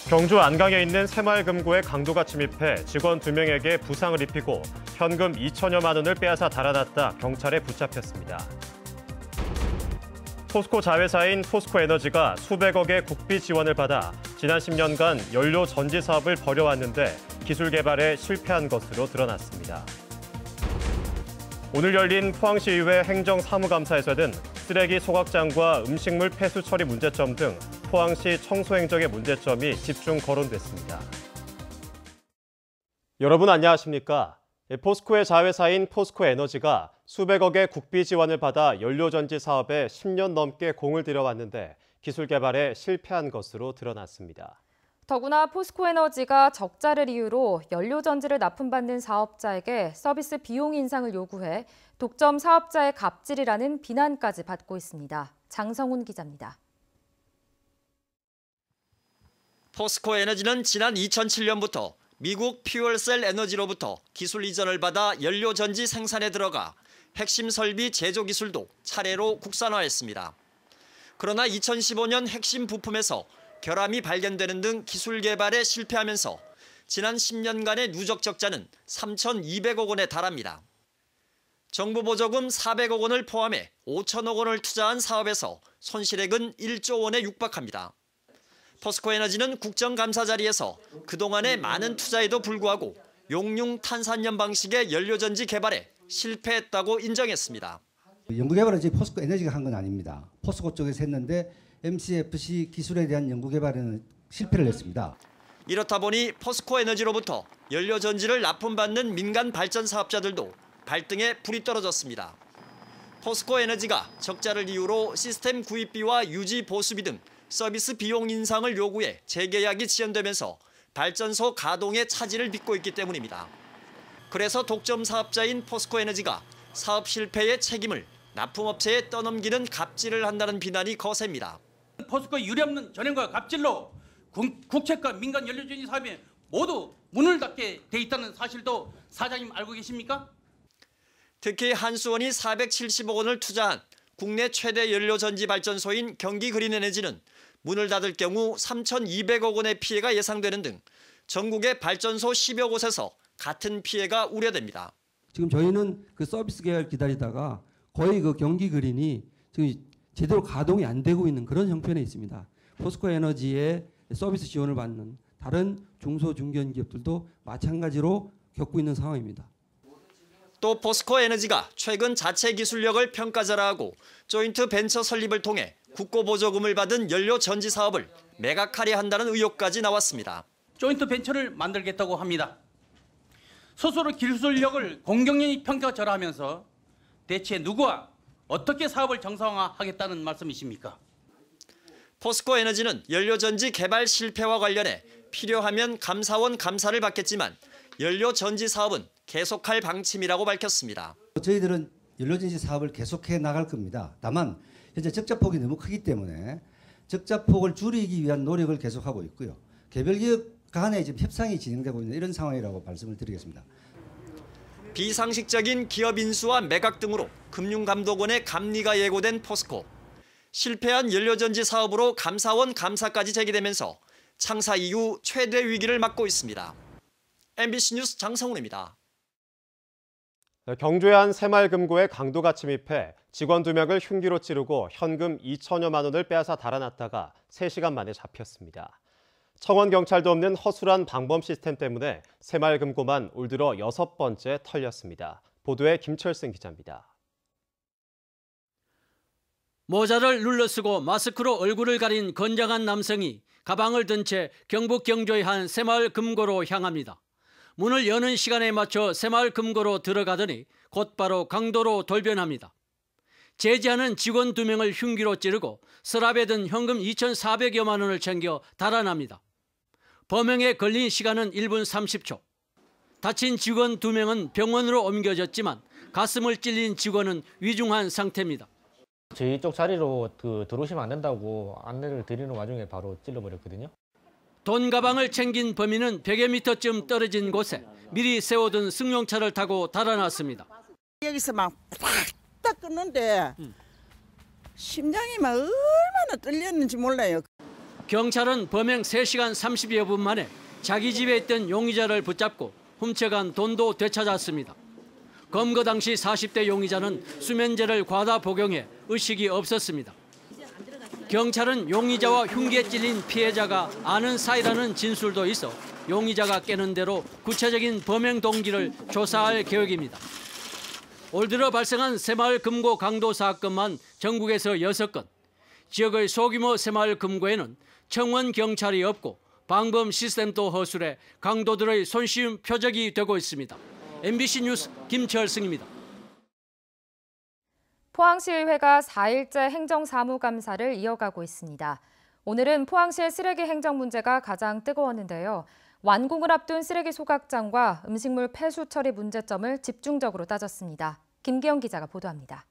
경주 안강에 있는 새마을금고에 강도가 침입해 직원 2명에게 부상을 입히고 현금 2천여만 원을 빼앗아 달아났다 경찰에 붙잡혔습니다. 포스코 자회사인 포스코에너지가 수백억의 국비 지원을 받아 지난 10년간 연료 전지 사업을 벌여왔는데 기술 개발에 실패한 것으로 드러났습니다. 오늘 열린 포항시의회 행정사무감사에서는 쓰레기 소각장과 음식물 폐수 처리 문제점 등 포항시 청소 행정의 문제점이 집중 거론됐습니다. 여러분 안녕하십니까? 포스코의 자회사인 포스코에너지가 수백억의 국비 지원을 받아 연료전지 사업에 10년 넘게 공을 들여왔는데 기술 개발에 실패한 것으로 드러났습니다. 더구나 포스코에너지가 적자를 이유로 연료전지를 납품받는 사업자에게 서비스 비용 인상을 요구해 독점 사업자의 갑질이라는 비난까지 받고 있습니다. 장성훈 기자입니다. 포스코에너지는 지난 2007년부터 미국 퓨얼셀 에너지로부터 기술 이전을 받아 연료전지 생산에 들어가 핵심 설비 제조 기술도 차례로 국산화했습니다. 그러나 2015년 핵심 부품에서 결함이 발견되는 등 기술 개발에 실패하면서 지난 10년간의 누적 적자는 3,200억 원에 달합니다. 정부 보조금 400억 원을 포함해 5천억 원을 투자한 사업에서 손실액은 1조 원에 육박합니다. 포스코에너지는 국정감사 자리에서 그동안의 많은 투자에도 불구하고 용융 탄산염 방식의 연료전지 개발에 실패했다고 인정했습니다. 연구개발은 지금 포스코에너지가 한 건 아닙니다. 포스코 쪽에서 했는데 MCFC 기술에 대한 연구개발에는 실패를 했습니다. 이렇다 보니 포스코에너지로부터 연료전지를 납품받는 민간 발전 사업자들도 발등에 불이 떨어졌습니다. 포스코에너지가 적자를 이유로 시스템 구입비와 유지 보수비 등 서비스 비용 인상을 요구해 재계약이 지연되면서 발전소 가동에 차질을 빚고 있기 때문입니다. 그래서 독점 사업자인 포스코에너지가 사업 실패의 책임을 납품업체에 떠넘기는 갑질을 한다는 비난이 거셉니다. 포스코의 유례없는 전횡과 갑질로 국책과 민간 연료전지 사업에 모두 문을 닫게 돼 있다는 사실도 사장님 알고 계십니까? 특히 한수원이 470억 원을 투자한 국내 최대 연료전지 발전소인 경기그린에너지는 문을 닫을 경우 3,200억 원의 피해가 예상되는 등 전국의 발전소 10여 곳에서 같은 피해가 우려됩니다. 지금 저희는 그 서비스 계약을 기다리다가 거의 그 경기그린이 지금 제대로 가동이 안 되고 있는 그런 형편에 있습니다. 포스코에너지의 서비스 지원을 받는 다른 중소 중견 기업들도 마찬가지로 겪고 있는 상황입니다. 또 포스코에너지가 최근 자체 기술력을 평가절하하고 조인트 벤처 설립을 통해 국고 보조금을 받은 연료 전지 사업을 매각하려 한다는 의혹까지 나왔습니다. 조인트 벤처를 만들겠다고 합니다. 스스로 기술력을 공경련히 평가절하하면서 대체 누구와 어떻게 사업을 정상화하겠다는 말씀이십니까? 포스코에너지는 연료전지 개발 실패와 관련해 필요하면 감사원 감사를 받겠지만 연료전지 사업은 계속할 방침이라고 밝혔습니다. 저희들은 연료전지 사업을 계속해 나갈 겁니다. 다만 현재 적자폭이 너무 크기 때문에 적자폭을 줄이기 위한 노력을 계속하고 있고요. 개별 기업 간에 지금 협상이 진행되고 있는 이런 상황이라고 말씀을 드리겠습니다. 비상식적인 기업 인수와 매각 등으로 금융감독원의 감리가 예고된 포스코. 실패한 연료전지 사업으로 감사원 감사까지 제기되면서 창사 이후 최대 위기를 맞고 있습니다. MBC 뉴스 장성훈입니다. 경주의 한 새마을금고에 강도가 침입해 직원 2명을 흉기로 찌르고 현금 2천여만 원을 빼앗아 달아났다가 3시간 만에 잡혔습니다. 청원경찰도 없는 허술한 방범 시스템 때문에 새마을금고만 올 들어 6번째 털렸습니다. 보도에 김철승 기자입니다. 모자를 눌러쓰고 마스크로 얼굴을 가린 건장한 남성이 가방을 든 채 경북 경주의 한 새마을금고로 향합니다. 문을 여는 시간에 맞춰 새마을금고로 들어가더니 곧바로 강도로 돌변합니다. 제지하는 직원 2명을 흉기로 찌르고 서랍에 든 현금 2,400여만 원을 챙겨 달아납니다. 범행에 걸린 시간은 1분 30초. 다친 직원 2명은 병원으로 옮겨졌지만 가슴을 찔린 직원은 위중한 상태입니다. 저희 쪽 자리로 들어오시면 안 된다고 안내를 드리는 와중에 바로 찔러버렸거든요. 돈 가방을 챙긴 범인은 100여 미터쯤 떨어진 곳에 미리 세워둔 승용차를 타고 달아났습니다. 여기서 막 딱 끊는데 심장이 막 얼마나 떨렸는지 몰라요. 경찰은 범행 3시간 30여 분 만에 자기 집에 있던 용의자를 붙잡고 훔쳐간 돈도 되찾았습니다. 검거 당시 40대 용의자는 수면제를 과다 복용해 의식이 없었습니다. 경찰은 용의자와 흉기에 찔린 피해자가 아는 사이라는 진술도 있어 용의자가 깨는 대로 구체적인 범행 동기를 조사할 계획입니다. 올 들어 발생한 새마을 금고 강도 사건만 전국에서 6건, 지역의 소규모 새마을 금고에는 청원 경찰이 없고 방범 시스템도 허술해 강도들의 손쉬운 표적이 되고 있습니다. MBC 뉴스 김철승입니다. 포항시의회가 4일째 행정사무감사를 이어가고 있습니다. 오늘은 포항시의 쓰레기 행정 문제가 가장 뜨거웠는데요. 완공을 앞둔 쓰레기 소각장과 음식물 폐수 처리 문제점을 집중적으로 따졌습니다. 김기영 기자가 보도합니다.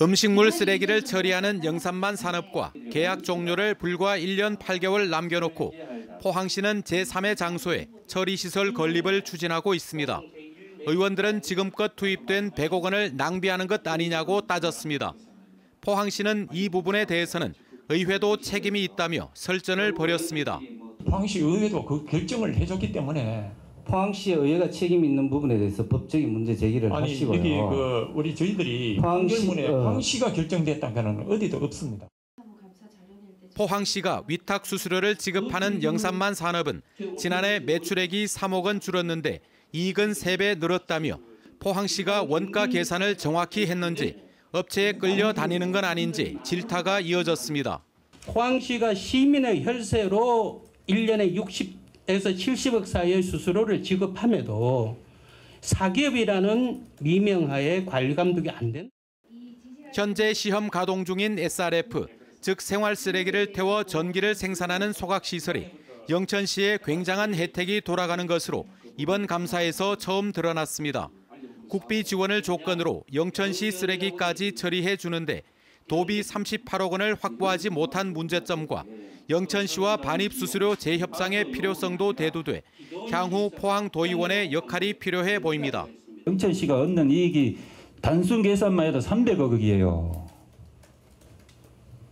음식물 쓰레기를 처리하는 영산만 산업과 계약 종료를 불과 1년 8개월 남겨놓고 포항시는 제3의 장소에 처리시설 건립을 추진하고 있습니다. 의원들은 지금껏 투입된 100억 원을 낭비하는 것 아니냐고 따졌습니다. 포항시는 이 부분에 대해서는 의회도 책임이 있다며 설전을 벌였습니다. 포항시 의회도 그 결정을 해줬기 때문에 포항시 의회가 책임 있는 부분에 대해서 법적인 문제 제기를 하시고요. 여기 우리 저희들이 포항시가 결정됐다는 건 어디도 없습니다. 포항시가 위탁 수수료를 지급하는 영산만 산업은 지난해 매출액이 3억 원 줄었는데 이익은 3배 늘었다며 포항시가 원가 계산을 정확히 했는지 업체에 끌려 다니는 건 아닌지 질타가 이어졌습니다. 포항시가 시민의 혈세로 1년에 60에서 70억 사이의 수수료를 지급함에도 사기업이라는 미명하에 관리 감독이 안 된. 현재 시험 가동 중인 SRF, 즉 생활 쓰레기를 태워 전기를 생산하는 소각시설이 영천시에 굉장한 혜택이 돌아가는 것으로 이번 감사에서 처음 드러났습니다. 국비 지원을 조건으로 영천시 쓰레기까지 처리해 주는데 도비 38억 원을 확보하지 못한 문제점과 영천시와 반입수수료 재협상의 필요성도 대두돼 향후 포항도의원의 역할이 필요해 보입니다. 영천시가 얻는 이익이 단순 계산만 해도 300억이에요.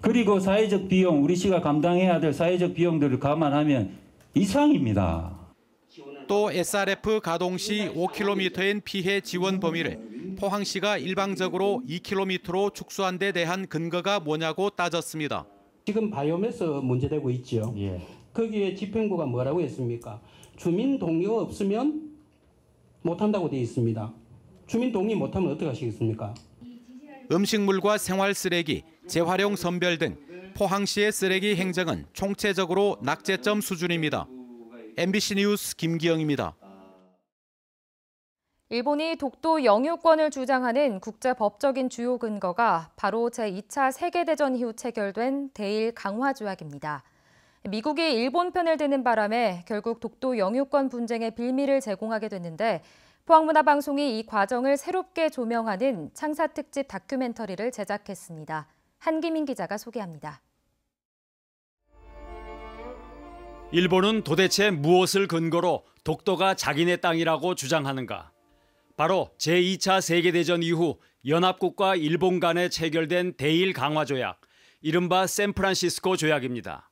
그리고 사회적 비용, 우리 시가 감당해야 될 사회적 비용들을 감안하면 이상입니다. 또 SRF 가동 시 5km인 피해 지원 범위를 포항시가 일방적으로 2km로 축소한 데 대한 근거가 뭐냐고 따졌습니다. 지금 바이오매스 문제되고 있죠. 거기에 집행부가 뭐라고 했습니까? 주민 동의가 없으면 못한다고 되어 있습니다. 주민 동의 못하면 어떻게 하시겠습니까? 음식물과 생활 쓰레기, 재활용 선별 등 포항시의 쓰레기 행정은 총체적으로 낙제점 수준입니다. MBC 뉴스 김기영입니다. 일본이 독도 영유권을 주장하는 국제법적인 주요 근거가 바로 제2차 세계대전 이후 체결된 대일 강화 조약입니다. 미국이 일본 편을 드는 바람에 결국 독도 영유권 분쟁의 빌미를 제공하게 됐는데 포항문화방송이 이 과정을 새롭게 조명하는 창사특집 다큐멘터리를 제작했습니다. 한기민 기자가 소개합니다. 일본은 도대체 무엇을 근거로 독도가 자기네 땅이라고 주장하는가? 바로 제2차 세계대전 이후 연합국과 일본 간에 체결된 대일 강화 조약, 이른바 샌프란시스코 조약입니다.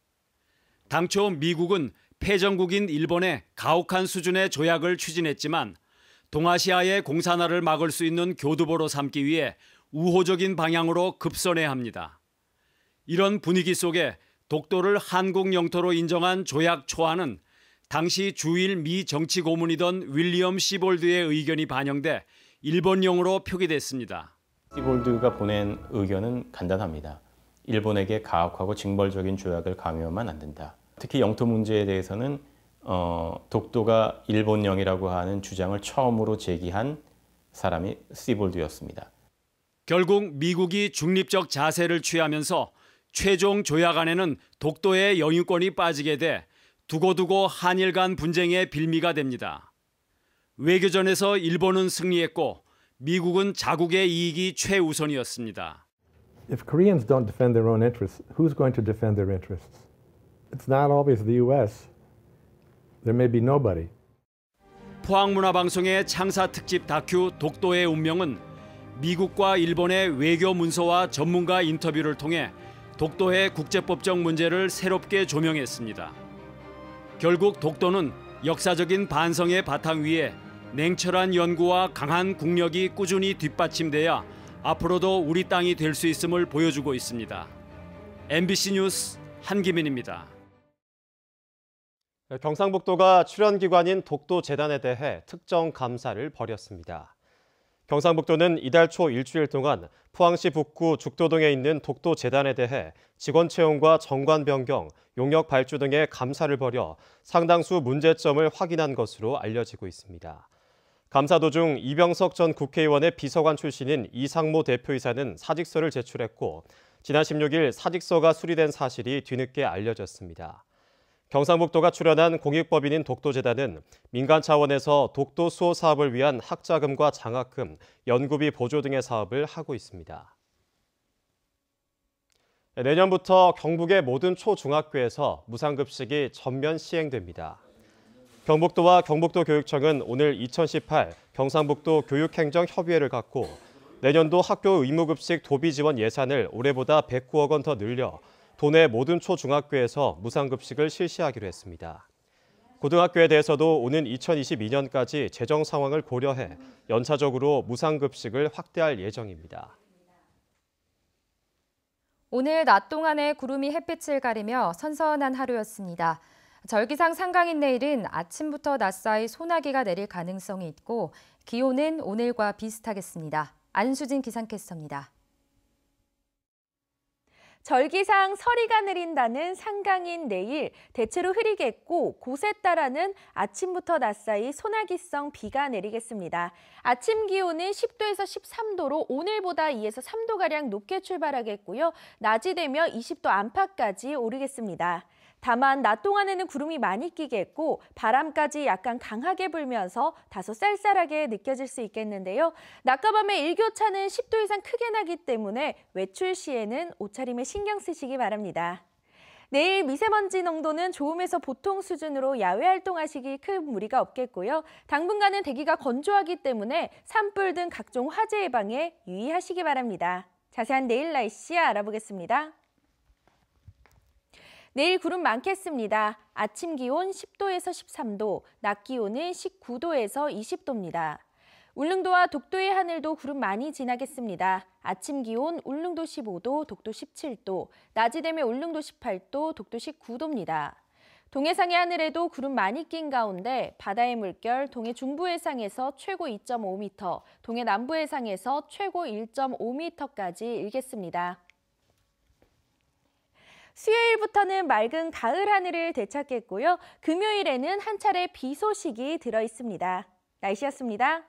당초 미국은 패전국인 일본에 가혹한 수준의 조약을 추진했지만 동아시아의 공산화를 막을 수 있는 교두보로 삼기 위해 우호적인 방향으로 급선회야 합니다. 이런 분위기 속에 독도를 한국 영토로 인정한 조약 초안은 당시 주일 미 정치 고문이던 윌리엄 시볼드의 의견이 반영돼 일본령으로 표기됐습니다. 시볼드가 보낸 의견은 간단합니다. 일본에게 가혹하고 징벌적인 조약을 강요하면 안 된다. 특히 영토 문제에 대해서는 독도가 일본령이라고 하는 주장을 처음으로 제기한 사람이 시볼드였습니다. 결국 미국이 중립적 자세를 취하면서 최종 조약안에는 독도의 영유권이 빠지게 돼 두고두고 한일 간 분쟁의 빌미가 됩니다. 외교전에서 일본은 승리했고 미국은 자국의 이익이 최우선이었습니다. If Koreans don't defend their own interests, who's going to defend their interests? It's not always the U.S. There may be nobody. 포항문화방송의 창사특집 다큐 독도의 운명은 미국과 일본의 외교 문서와 전문가 인터뷰를 통해 독도의 국제법적 문제를 새롭게 조명했습니다. 결국 독도는 역사적인 반성의 바탕 위에 냉철한 연구와 강한 국력이 꾸준히 뒷받침돼야 앞으로도 우리 땅이 될 수 있음을 보여주고 있습니다. MBC 뉴스 한기민입니다. 경상북도가 출연기관인 독도재단에 대해 특정 감사를 벌였습니다. 경상북도는 이달 초 일주일 동안 포항시 북구 죽도동에 있는 독도재단에 대해 직원 채용과 정관 변경, 용역 발주 등의 감사를 벌여 상당수 문제점을 확인한 것으로 알려지고 있습니다. 감사 도중 이병석 전 국회의원의 비서관 출신인 이상모 대표이사는 사직서를 제출했고 지난 16일 사직서가 수리된 사실이 뒤늦게 알려졌습니다. 경상북도가 출연한 공익법인인 독도재단은 민간 차원에서 독도 수호 사업을 위한 학자금과 장학금, 연구비 보조 등의 사업을 하고 있습니다. 내년부터 경북의 모든 초중학교에서 무상급식이 전면 시행됩니다. 경북도와 경북도교육청은 오늘 2018 경상북도 교육행정협의회를 갖고 내년도 학교 의무급식 도비 지원 예산을 올해보다 109억 원 더 늘려 도내 모든 초중학교에서 무상급식을 실시하기로 했습니다. 고등학교에 대해서도 오는 2022년까지 재정 상황을 고려해 연차적으로 무상급식을 확대할 예정입니다. 오늘 낮 동안에 구름이 햇빛을 가리며 선선한 하루였습니다. 절기상 상강인 내일은 아침부터 낮 사이 소나기가 내릴 가능성이 있고 기온은 오늘과 비슷하겠습니다. 안수진 기상캐스터입니다. 절기상 서리가 내린다는 상강인 내일 대체로 흐리겠고 곳에 따라는 아침부터 낮 사이 소나기성 비가 내리겠습니다. 아침 기온은 10도에서 13도로 오늘보다 2에서 3도가량 높게 출발하겠고요. 낮이 되면 20도 안팎까지 오르겠습니다. 다만 낮 동안에는 구름이 많이 끼겠고 바람까지 약간 강하게 불면서 다소 쌀쌀하게 느껴질 수 있겠는데요. 낮과 밤의 일교차는 10도 이상 크게 나기 때문에 외출 시에는 옷차림에 신경 쓰시기 바랍니다. 내일 미세먼지 농도는 좋음에서 보통 수준으로 야외 활동하시기 큰 무리가 없겠고요. 당분간은 대기가 건조하기 때문에 산불 등 각종 화재 예방에 유의하시기 바랍니다. 자세한 내일 날씨 알아보겠습니다. 내일 구름 많겠습니다. 아침 기온 10도에서 13도, 낮 기온은 19도에서 20도입니다. 울릉도와 독도의 하늘도 구름 많이 지나겠습니다. 아침 기온 울릉도 15도, 독도 17도, 낮이 되면 울릉도 18도, 독도 19도입니다. 동해상의 하늘에도 구름 많이 낀 가운데 바다의 물결 동해 중부 해상에서 최고 2.5m, 동해 남부 해상에서 최고 1.5m까지 일겠습니다. 수요일부터는 맑은 가을 하늘을 되찾겠고요. 금요일에는 한 차례 비 소식이 들어 있습니다. 날씨였습니다.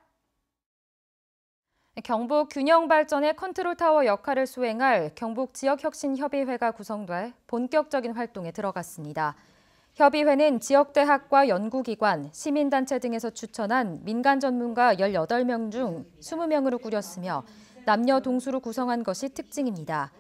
경북 균형발전의 컨트롤타워 역할을 수행할 경북 지역혁신협의회가 구성돼 본격적인 활동에 들어갔습니다. 협의회는 지역대학과 연구기관, 시민단체 등에서 추천한 민간 전문가 18명 중 20명으로 꾸렸으며 남녀 동수로 구성한 것이 특징입니다.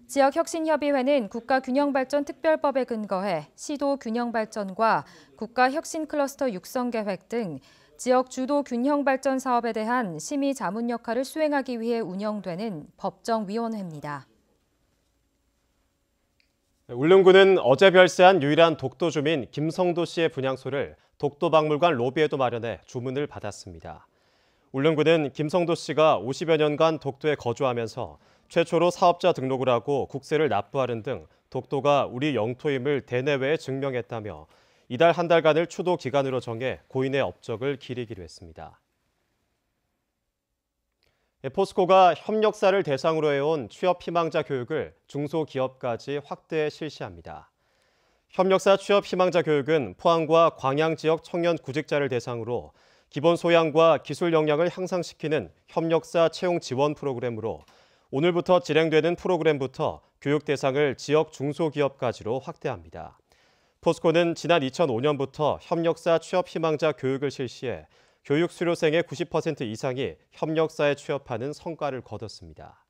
지역혁신협의회는 국가균형발전특별법에 근거해 시도 균형발전과 국가혁신클러스터 육성계획 등 지역 주도 균형발전 사업에 대한 심의 자문 역할을 수행하기 위해 운영되는 법정위원회입니다. 울릉군은 어제 별세한 유일한 독도 주민 김성도 씨의 분향소를 독도박물관 로비에도 마련해 주문을 받았습니다. 울릉군은 김성도 씨가 50여 년간 독도에 거주하면서 최초로 사업자 등록을 하고 국세를 납부하는 등 독도가 우리 영토임을 대내외에 증명했다며 이달 한 달간을 추도 기간으로 정해 고인의 업적을 기리기로 했습니다. 포스코가 협력사를 대상으로 해온 취업 희망자 교육을 중소기업까지 확대 실시합니다. 협력사 취업 희망자 교육은 포항과 광양 지역 청년 구직자를 대상으로 기본 소양과 기술 역량을 향상시키는 협력사 채용 지원 프로그램으로 오늘부터 진행되는 프로그램부터 교육 대상을 지역 중소기업까지로 확대합니다. 포스코는 지난 2005년부터 협력사 취업 희망자 교육을 실시해 교육 수료생의 90% 이상이 협력사에 취업하는 성과를 거뒀습니다.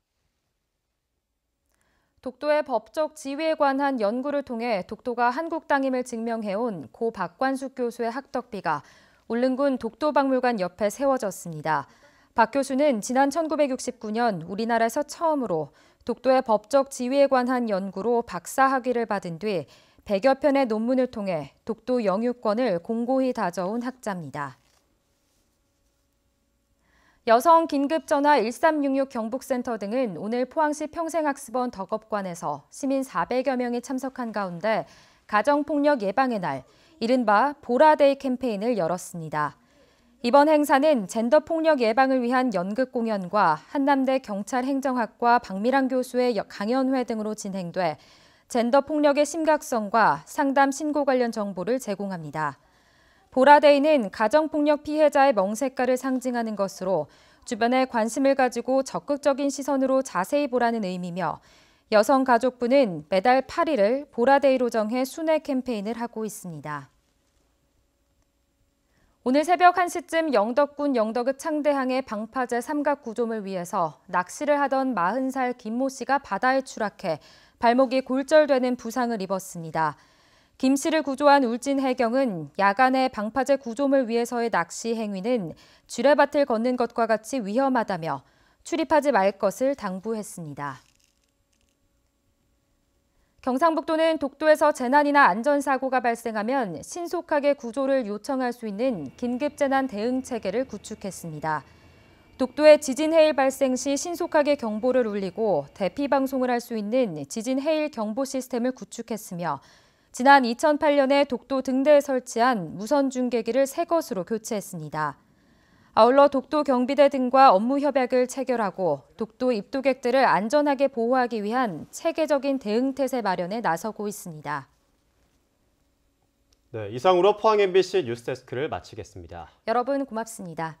독도의 법적 지위에 관한 연구를 통해 독도가 한국 땅임을 증명해온 고 박관숙 교수의 학덕비가 울릉군 독도박물관 옆에 세워졌습니다. 박 교수는 지난 1969년 우리나라에서 처음으로 독도의 법적 지위에 관한 연구로 박사학위를 받은 뒤 100여 편의 논문을 통해 독도 영유권을 공고히 다져온 학자입니다. 여성 긴급전화 1366 경북센터 등은 오늘 포항시 평생학습원 덕업관에서 시민 400여 명이 참석한 가운데 가정폭력 예방의 날, 이른바 보라데이 캠페인을 열었습니다. 이번 행사는 젠더폭력 예방을 위한 연극 공연과 한남대 경찰행정학과 박미랑 교수의 강연회 등으로 진행돼 젠더폭력의 심각성과 상담 신고 관련 정보를 제공합니다. 보라데이는 가정폭력 피해자의 명색가를 상징하는 것으로 주변에 관심을 가지고 적극적인 시선으로 자세히 보라는 의미며 여성가족부는 매달 8일을 보라데이로 정해 순회 캠페인을 하고 있습니다. 오늘 새벽 1시쯤 영덕군 영덕읍 창대항의 방파제 삼각 구조물 위에서 낚시를 하던 40살 김모 씨가 바다에 추락해 발목이 골절되는 부상을 입었습니다. 김 씨를 구조한 울진해경은 야간에 방파제 구조물 위에서의 낚시 행위는 쥐레밭을 걷는 것과 같이 위험하다며 출입하지 말 것을 당부했습니다. 경상북도는 독도에서 재난이나 안전사고가 발생하면 신속하게 구조를 요청할 수 있는 긴급재난 대응 체계를 구축했습니다. 독도의 지진 해일 발생 시 신속하게 경보를 울리고 대피 방송을 할 수 있는 지진 해일 경보 시스템을 구축했으며 지난 2008년에 독도 등대에 설치한 무선 중계기를 새 것으로 교체했습니다. 아울러 독도 경비대 등과 업무 협약을 체결하고 독도 입도객들을 안전하게 보호하기 위한 체계적인 대응 태세 마련에 나서고 있습니다. 네, 이상으로 포항 MBC 뉴스데스크를 마치겠습니다. 여러분 고맙습니다.